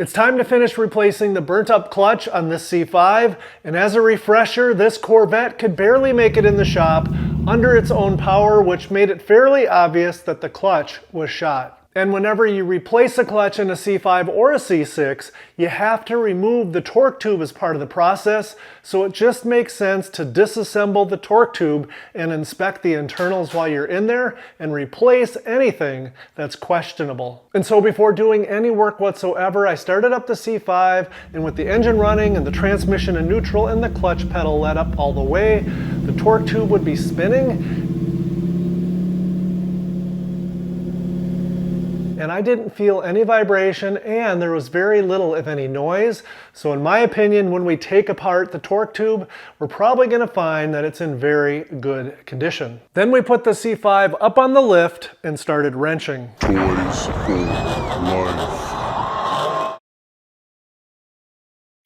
It's time to finish replacing the burnt up clutch on this C5, and as a refresher, this Corvette could barely make it in the shop under its own power, which made it fairly obvious that the clutch was shot. And whenever you replace a clutch in a C5 or a C6, you have to remove the torque tube as part of the process, so it just makes sense to disassemble the torque tube and inspect the internals while you're in there and replace anything that's questionable. And so before doing any work whatsoever, I started up the C5, and with the engine running and the transmission in neutral and the clutch pedal let up all the way, the torque tube would be spinning. And I didn't feel any vibration, and there was very little, if any, noise. So in my opinion, when we take apart the torque tube, we're probably going to find that it's in very good condition. Then we put the C5 up on the lift and started wrenching. Toys for life.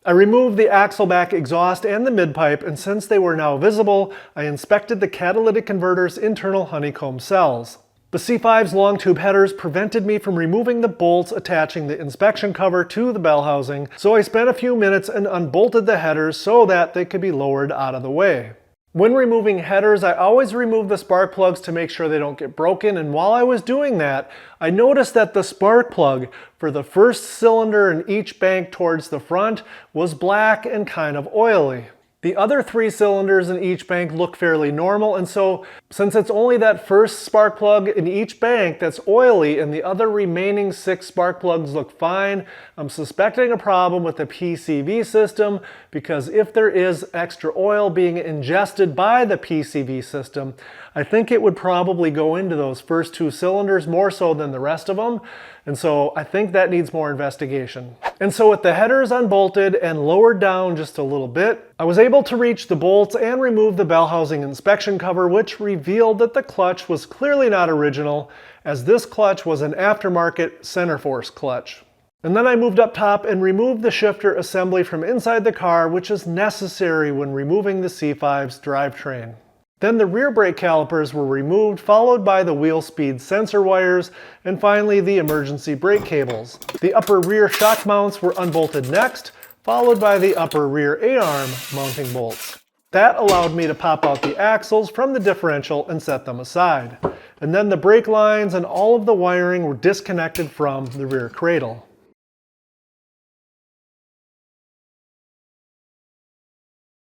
I removed the axle back exhaust and the mid-pipe, and since they were now visible, I inspected the catalytic converter's internal honeycomb cells. The C5's long tube headers prevented me from removing the bolts attaching the inspection cover to the bell housing, so I spent a few minutes and unbolted the headers so that they could be lowered out of the way. When removing headers, I always remove the spark plugs to make sure they don't get broken, and while I was doing that, I noticed that the spark plug for the first cylinder in each bank towards the front was black and kind of oily. The other 3 cylinders in each bank look fairly normal, and so since it's only that first spark plug in each bank that's oily and the other remaining 6 spark plugs look fine, I'm suspecting a problem with the PCV system, because if there is extra oil being ingested by the PCV system, I think it would probably go into those first 2 cylinders more so than the rest of them. And so I think that needs more investigation. And so with the headers unbolted and lowered down just a little bit, I was able to reach the bolts and remove the bell housing inspection cover, which revealed that the clutch was clearly not original, as this clutch was an aftermarket center force clutch. And then I moved up top and removed the shifter assembly from inside the car, which is necessary when removing the C5's drivetrain. Then the rear brake calipers were removed, followed by the wheel speed sensor wires, and finally the emergency brake cables. The upper rear shock mounts were unbolted next, followed by the upper rear A-arm mounting bolts. That allowed me to pop out the axles from the differential and set them aside. And then the brake lines and all of the wiring were disconnected from the rear cradle.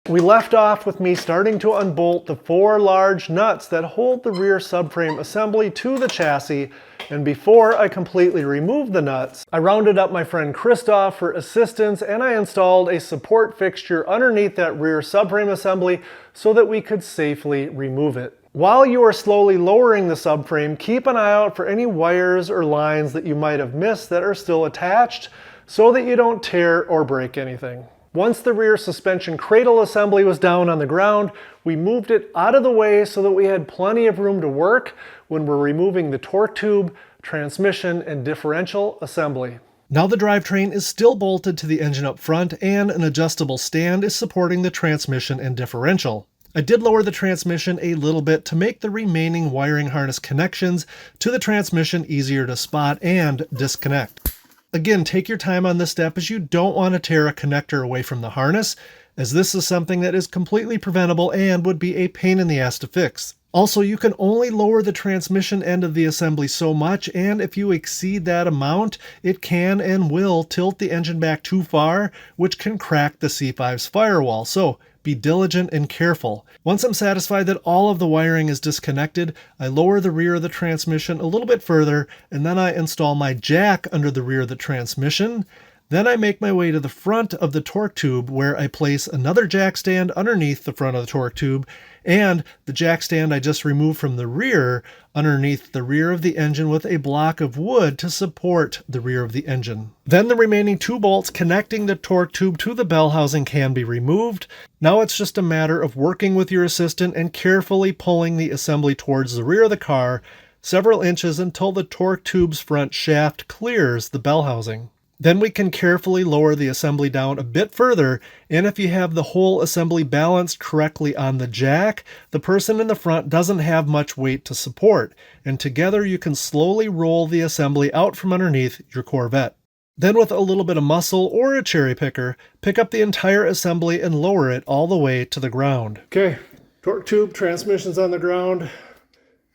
We left off with me starting to unbolt the 4 large nuts that hold the rear subframe assembly to the chassis, and before I completely removed the nuts, I rounded up my friend Christoph for assistance, and I installed a support fixture underneath that rear subframe assembly so that we could safely remove it. While you are slowly lowering the subframe, keep an eye out for any wires or lines that you might have missed that are still attached so that you don't tear or break anything. Once the rear suspension cradle assembly was down on the ground, we moved it out of the way so that we had plenty of room to work when we're removing the torque tube, transmission, and differential assembly. Now the drivetrain is still bolted to the engine up front, and an adjustable stand is supporting the transmission and differential. I did lower the transmission a little bit to make the remaining wiring harness connections to the transmission easier to spot and disconnect. Again, take your time on this step, as you don't want to tear a connector away from the harness, as this is something that is completely preventable and would be a pain in the ass to fix. Also, you can only lower the transmission end of the assembly so much, and if you exceed that amount, it can and will tilt the engine back too far, which can crack the C5's firewall. So be diligent and careful. Once I'm satisfied that all of the wiring is disconnected, I lower the rear of the transmission a little bit further, and then I install my jack under the rear of the transmission. Then I make my way to the front of the torque tube, where I place another jack stand underneath the front of the torque tube, and the jack stand I just removed from the rear underneath the rear of the engine with a block of wood to support the rear of the engine. Then the remaining 2 bolts connecting the torque tube to the bell housing can be removed. Now it's just a matter of working with your assistant and carefully pulling the assembly towards the rear of the car several inches until the torque tube's front shaft clears the bell housing. Then we can carefully lower the assembly down a bit further, and if you have the whole assembly balanced correctly on the jack, the person in the front doesn't have much weight to support, and together you can slowly roll the assembly out from underneath your Corvette. Then with a little bit of muscle or a cherry picker, pick up the entire assembly and lower it all the way to the ground. Okay, torque tube, transmission's on the ground.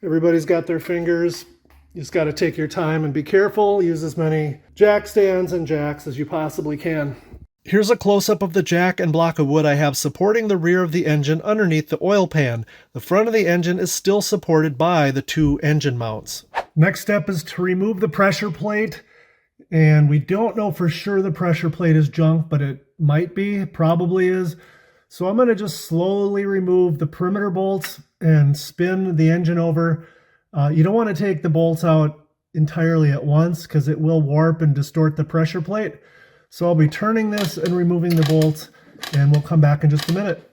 Everybody's got their fingers. You just got to take your time and be careful. Use as many jack stands and jacks as you possibly can. Here's a close-up of the jack and block of wood I have supporting the rear of the engine underneath the oil pan. The front of the engine is still supported by the two engine mounts. Next step is to remove the pressure plate. And we don't know for sure the pressure plate is junk, but it might be, probably is. So I'm going to just slowly remove the perimeter bolts and spin the engine over. You don't want to take the bolts out entirely at once because it will warp and distort the pressure plate. So I'll be turning this and removing the bolts, and we'll come back in just a minute.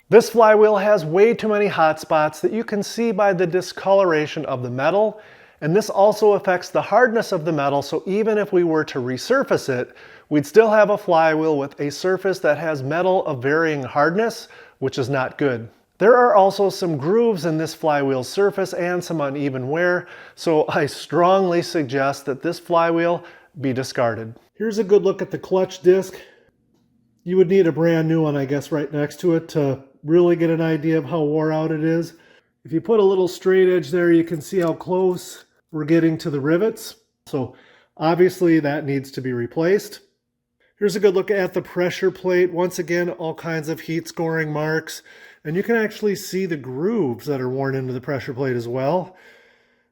This flywheel has way too many hot spots that you can see by the discoloration of the metal, and this also affects the hardness of the metal, so even if we were to resurface it, we'd still have a flywheel with a surface that has metal of varying hardness, which is not good. There are also some grooves in this flywheel surface and some uneven wear, so I strongly suggest that this flywheel be discarded. Here's a good look at the clutch disc. You would need a brand new one, I guess, right next to it to really get an idea of how wore out it is. If you put a little straight edge there, you can see how close we're getting to the rivets. So obviously that needs to be replaced. Here's a good look at the pressure plate. Once again, all kinds of heat scoring marks. And you can actually see the grooves that are worn into the pressure plate as well.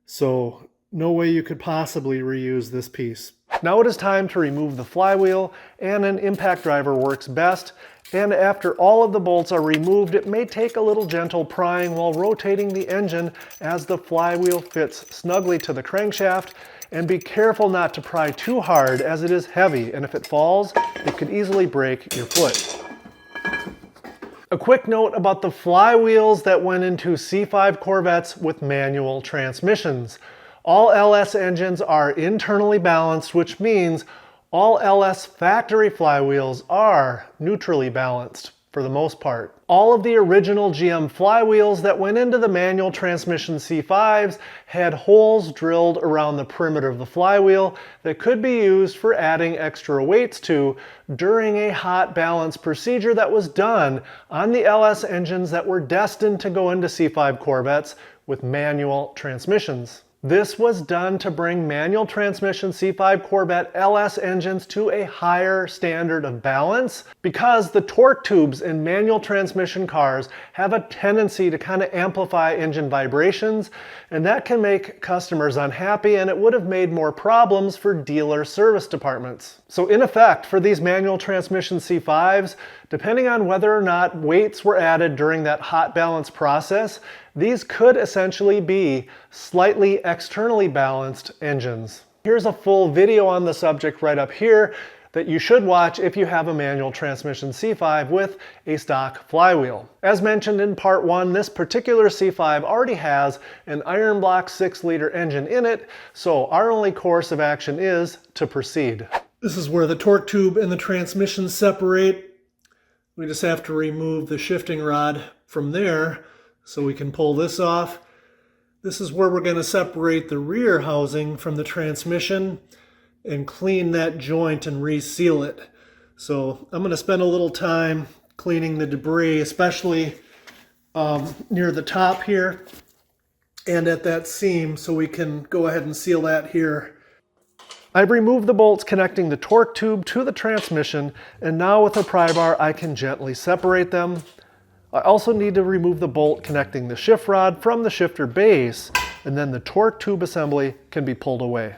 So no way you could possibly reuse this piece. Now it is time to remove the flywheel, and an impact driver works best. And after all of the bolts are removed, it may take a little gentle prying while rotating the engine as the flywheel fits snugly to the crankshaft. And be careful not to pry too hard as it is heavy, and if it falls, it could easily break your foot. A quick note about the flywheels that went into C5 Corvettes with manual transmissions. All LS engines are internally balanced, which means all LS factory flywheels are neutrally balanced for the most part. All of the original GM flywheels that went into the manual transmission C5s had holes drilled around the perimeter of the flywheel that could be used for adding extra weights to during a hot balance procedure that was done on the LS engines that were destined to go into C5 Corvettes with manual transmissions. This was done to bring manual transmission C5 Corvette LS engines to a higher standard of balance because the torque tubes in manual transmission cars have a tendency to kind of amplify engine vibrations, and that can make customers unhappy, and it would have made more problems for dealer service departments. So in effect, for these manual transmission C5s, depending on whether or not weights were added during that hot balance process, these could essentially be slightly externally balanced engines. Here's a full video on the subject right up here that you should watch if you have a manual transmission C5 with a stock flywheel. As mentioned in part 1, this particular C5 already has an iron block 6-liter engine in it, so our only course of action is to proceed. This is where the torque tube and the transmission separate. We just have to remove the shifting rod from there so we can pull this off. This is where we're going to separate the rear housing from the transmission and clean that joint and reseal it. So I'm going to spend a little time cleaning the debris, especially near the top here and at that seam, so we can go ahead and seal that here. I've removed the bolts connecting the torque tube to the transmission, and now with a pry bar I can gently separate them. I also need to remove the bolt connecting the shift rod from the shifter base, and then the torque tube assembly can be pulled away.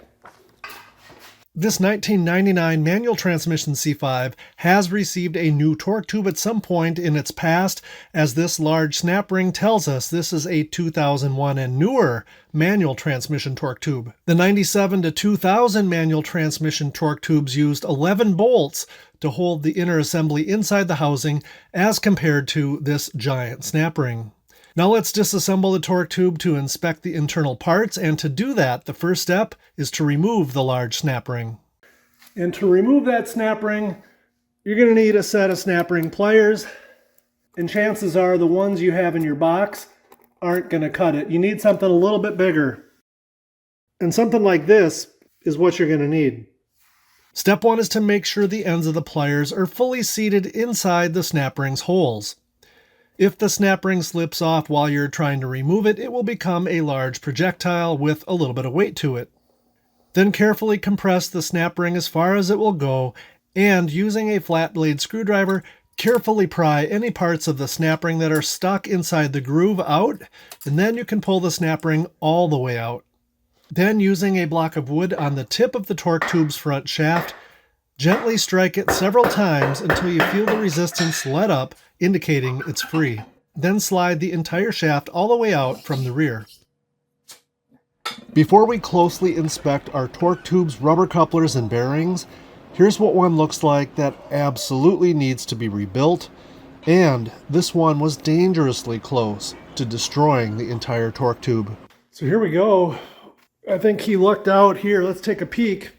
This 1999 manual transmission C5 has received a new torque tube at some point in its past, as this large snap ring tells us this is a 2001 and newer manual transmission torque tube. The 97 to 2000 manual transmission torque tubes used 11 bolts to hold the inner assembly inside the housing as compared to this giant snap ring. Now let's disassemble the torque tube to inspect the internal parts, and to do that, the first step is to remove the large snap ring. And to remove that snap ring, You're going to need a set of snap ring pliers, and chances are the ones you have in your box aren't going to cut it. You need something a little bit bigger. And something like this is what you're going to need. Step 1 is to make sure the ends of the pliers are fully seated inside the snap ring's holes. If the snap ring slips off while you're trying to remove it, it will become a large projectile with a little bit of weight to it. Then carefully compress the snap ring as far as it will go, and using a flat blade screwdriver, carefully pry any parts of the snap ring that are stuck inside the groove out, and then you can pull the snap ring all the way out. Then, using a block of wood on the tip of the torque tube's front shaft, gently strike it several times until you feel the resistance let up, indicating it's free. Then slide the entire shaft all the way out from the rear. Before we closely inspect our torque tube's rubber couplers and bearings, here's what one looks like that absolutely needs to be rebuilt, and this one was dangerously close to destroying the entire torque tube. So here we go. I think he lucked out here. Let's take a peek.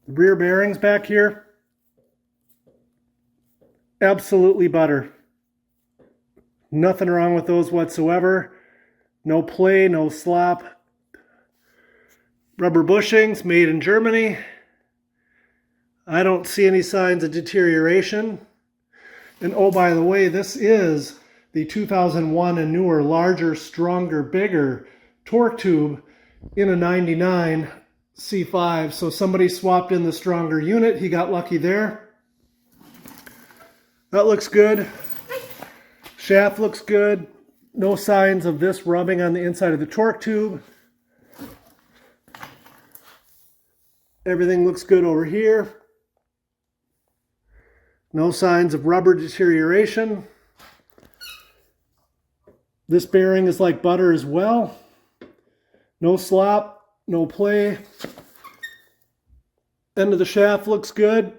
The rear bearings back here, absolutely butter. Nothing wrong with those whatsoever. No play, no slop. Rubber bushings made in Germany. I don't see any signs of deterioration. And oh, by the way, this is the 2001 and newer, larger, stronger, bigger torque tube in a 99 C5. So somebody swapped in the stronger unit. He got lucky there. That looks good. Shaft looks good. No signs of this rubbing on the inside of the torque tube. Everything looks good over here. No signs of rubber deterioration. This bearing is like butter as well. No slop, no play. End of the shaft looks good. A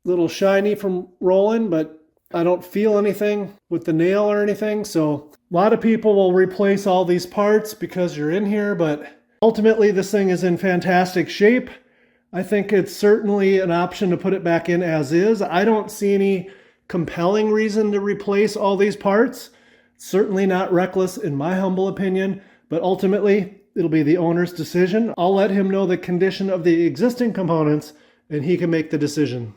little shiny from rolling, but I don't feel anything with the nail or anything. So a lot of people will replace all these parts because you're in here, but ultimately this thing is in fantastic shape. I think it's certainly an option to put it back in as is. I don't see any compelling reason to replace all these parts. Certainly not reckless in my humble opinion, but ultimately it'll be the owner's decision. I'll let him know the condition of the existing components and he can make the decision.